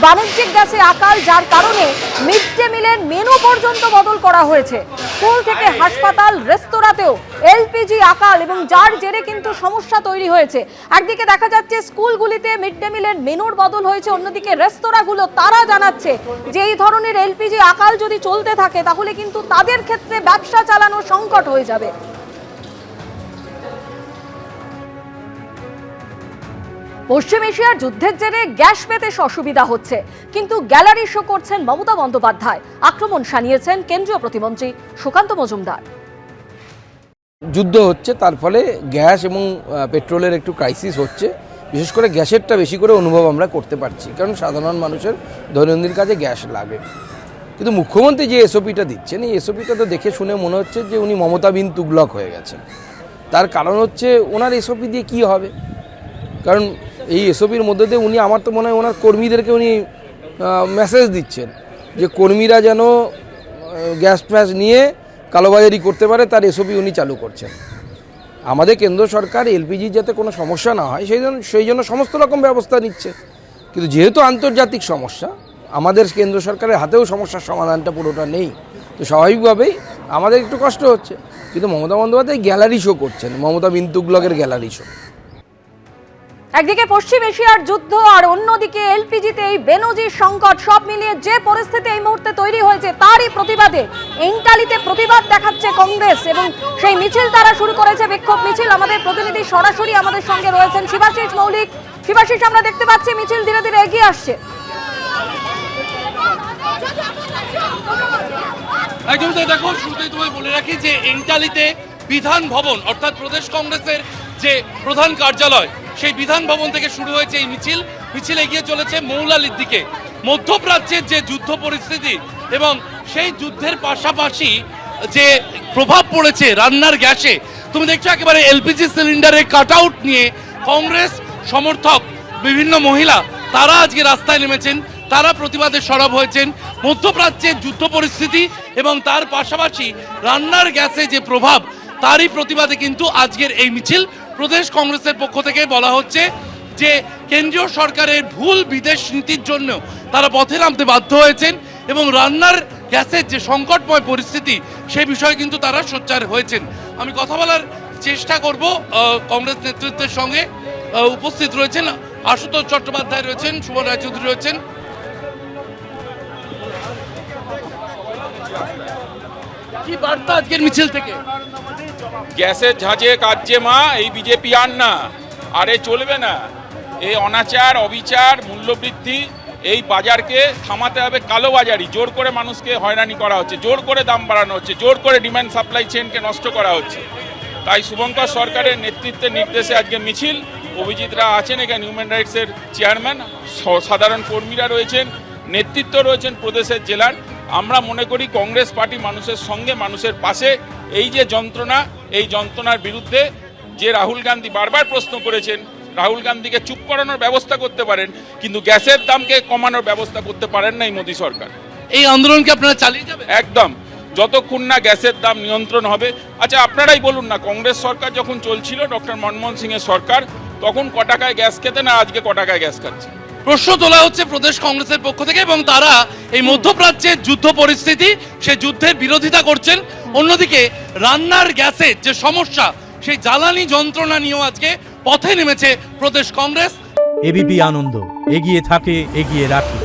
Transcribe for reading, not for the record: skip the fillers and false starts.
বাণিজ্যিক গ্যাসে আকাল, যার কারণে মিড ডে মিলের মেনু পর্যন্ত বদল করা হয়েছে। স্কুল থেকে হাসপাতাল, রেস্তোরাঁতেও এলপিজি আকাল, এবং যার জেরে কিন্তু সমস্যা তৈরি হয়েছে। একদিকে দেখা যাচ্ছে স্কুলগুলিতে মিড ডে মিলের মেনুর বদল হয়েছে, অন্যদিকে রেস্তোরাঁগুলো তারা জানাচ্ছে যে এই ধরনের এলপিজি আকাল যদি চলতে থাকে তাহলে কিন্তু তাদের ক্ষেত্রে ব্যবসা চালানো সংকট হয়ে যাবে। পশ্চিম এশিয়ার যুদ্ধের জেরে গ্যাস পেতে অসুবিধা হচ্ছে, কিন্তু গ্যালারি শো করছেন মমতা বন্দ্যোপাধ্যায়। আক্রমণ শানিয়েছেন কেন্দ্রীয় প্রতিমন্ত্রী সুকান্ত মজুমদার। যুদ্ধ হচ্ছে, তার ফলে গ্যাস এবং পেট্রোলের একটু ক্রাইসিস হচ্ছে। বিশেষ করে গ্যাসেরটা বেশি করে অনুভব আমরা করতে পারছি, কারণ সাধারণ মানুষের দৈনন্দিন কাজে গ্যাস লাগে। কিন্তু মুখ্যমন্ত্রী যে এসওপিটা দিচ্ছেন, এই এসওপিটা তো দেখে শুনে মনে হচ্ছে যে উনি মমতা বিন তুগলক হয়ে গেছেন। তার কারণ হচ্ছে ওনার এসওপি দিয়ে কী হবে, কারণ এই এসওপির মধ্যে দিয়ে উনি, আমার তো মনে হয় ওনার কর্মীদেরকে উনি মেসেজ দিচ্ছেন যে কর্মীরা যেন গ্যাস ফ্যাস নিয়ে কালোবাজারি করতে পারে, তার এসওপি উনি চালু করছেন। আমাদের কেন্দ্র সরকার এলপিজির যাতে কোনো সমস্যা না হয় সেই জন্য সমস্ত রকম ব্যবস্থা নিচ্ছে, কিন্তু যেহেতু আন্তর্জাতিক সমস্যা, আমাদের কেন্দ্র সরকারের হাতেও সমস্যার সমাধানটা পুরোটা নেই, তো স্বাভাবিকভাবেই আমাদের একটু কষ্ট হচ্ছে। কিন্তু মমতা বন্দ্যোপাধ্যায় গ্যালারি শো করছেন, মমতা বিন তুগলকের গ্যালারি শো। একদিকে পশ্চিম এশিয়ার যুদ্ধ আর অন্যদিকে এলপিজিতে এই বেনজির সংকট, সব মিলিয়ে যে পরিস্থিতি এই মুহূর্তে তৈরি হয়েছে তারই প্রতিবাদে ইন্টালিতে প্রতিবাদ দেখাচ্ছে কংগ্রেস, এবং সেই মিছিল তারা শুরু করেছে, বিক্ষোভ মিছিল। আমাদের প্রতিনিধি সরাসরি আমাদের সঙ্গে রয়েছেন শিবাশিস মৌলিক। শিবাশিস, আমরা দেখতে পাচ্ছি মিছিল ধীরে ধীরে এগিয়ে আসছে। একদম তাই। দেখো, শুরুতেই তোমায় বলে রাখি যে ইন্টালিতে বিধান ভবন অর্থাৎ প্রদেশ কংগ্রেসের যে প্রধান কার্যালয়, সেই বিধান ভবন থেকে শুরু হয়েছে এই মিছিল এগিয়ে চলেছে মৌলালির দিকে। মধ্যপ্রাচ্যের যে যুদ্ধ পরিস্থিতি এবং সেই যুদ্ধের পাশাপাশি যে প্রভাব পড়েছে রান্নার গ্যাসে, তুমি দেখছো একেবারে এলপিজি সিলিন্ডারের কাট আউট নিয়ে কংগ্রেস সমর্থক বিভিন্ন মহিলা তারা আজকে রাস্তায় নেমেছেন, তারা প্রতিবাদে সরব হয়েছেন। মধ্যপ্রাচ্যের যুদ্ধ পরিস্থিতি এবং তার পাশাপাশি রান্নার গ্যাসে যে প্রভাব, তারই প্রতিবাদে কিন্তু আজকের এই মিছিল। প্রদেশ কংগ্রেসের পক্ষ থেকে বলা হচ্ছে যে কেন্দ্রীয় সরকারের ভুল বিদেশ নীতির জন্য তারা পথে নামতে বাধ্য হয়েছেন, এবং রান্নার গ্যাসের যে সংকটময় পরিস্থিতি সে বিষয়ে কিন্তু তারা সোচ্চার হয়েছেন। আমি কথা বলার চেষ্টা করব কংগ্রেস নেতৃত্বের সঙ্গে। উপস্থিত রয়েছেন আশুতোষ চট্টোপাধ্যায়, রয়েছেন সুমন রায়চৌধুরী, রয়েছেন। কি বার্তা আজকের মিছিল থেকে? গ্যাসের ঝাঁঝে কাজে মা, এই বিজেপি আর না, আরে চলবে না। এই অনাচার, অবিচার, মূল্যবৃদ্ধি, এই বাজারকে থামাতে হবে। কালোবাজারি, জোর করে মানুষকে হয়রানি করা হচ্ছে, জোর করে দাম বাড়ানো হচ্ছে, জোর করে ডিমান্ড সাপ্লাই চেনকে নষ্ট করা হচ্ছে। তাই শুভঙ্কর সরকারের নেতৃত্বে নির্দেশে আজকে মিছিল। অভিজিৎরা আছেন এখানে, হিউম্যান রাইটসের চেয়ারম্যান, সাধারণ কর্মীরা রয়েছেন, নেতৃত্ব রয়েছেন প্রদেশের জেলার। আমরা মনে করি কংগ্রেস পার্টি মানুষের সঙ্গে, মানুষের পাশে। এই যে যন্ত্রণা, এই যন্ত্রণার বিরুদ্ধে যে রাহুল গান্ধী বারবার প্রশ্ন করেছেন, রাহুল গান্ধীকে চুপ করানোর ব্যবস্থা করতে পারেন, কিন্তু গ্যাসের দামকে কমানোর ব্যবস্থা করতে পারেন না এই মোদী সরকার। এই আন্দোলনকে আপনারা চালিয়ে যাবেন? একদম, যতক্ষণ না গ্যাসের দাম নিয়ন্ত্রণ হবে। আচ্ছা, আপনারাই বলুন না, কংগ্রেস সরকার যখন চলছিল, ডক্টর মনমোহন সিং এর সরকার, তখন ক টাকায় গ্যাস খেতেন আর আজকে ক টাকায় গ্যাস খাচ্ছে? প্রশ্ন তোলা হচ্ছে প্রদেশ কংগ্রেসের পক্ষ থেকে, এবং তারা এই মধ্যপ্রাচ্যের যুদ্ধ পরিস্থিতি, সে যুদ্ধের বিরোধিতা করছেন। অন্যদিকে রান্নার গ্যাসের যে সমস্যা, সেই জ্বালানি যন্ত্রণা নিয়েও আজকে পথে নেমেছে প্রদেশ কংগ্রেস। এবিপি আনন্দ, এগিয়ে থাকে, এগিয়ে রাখে।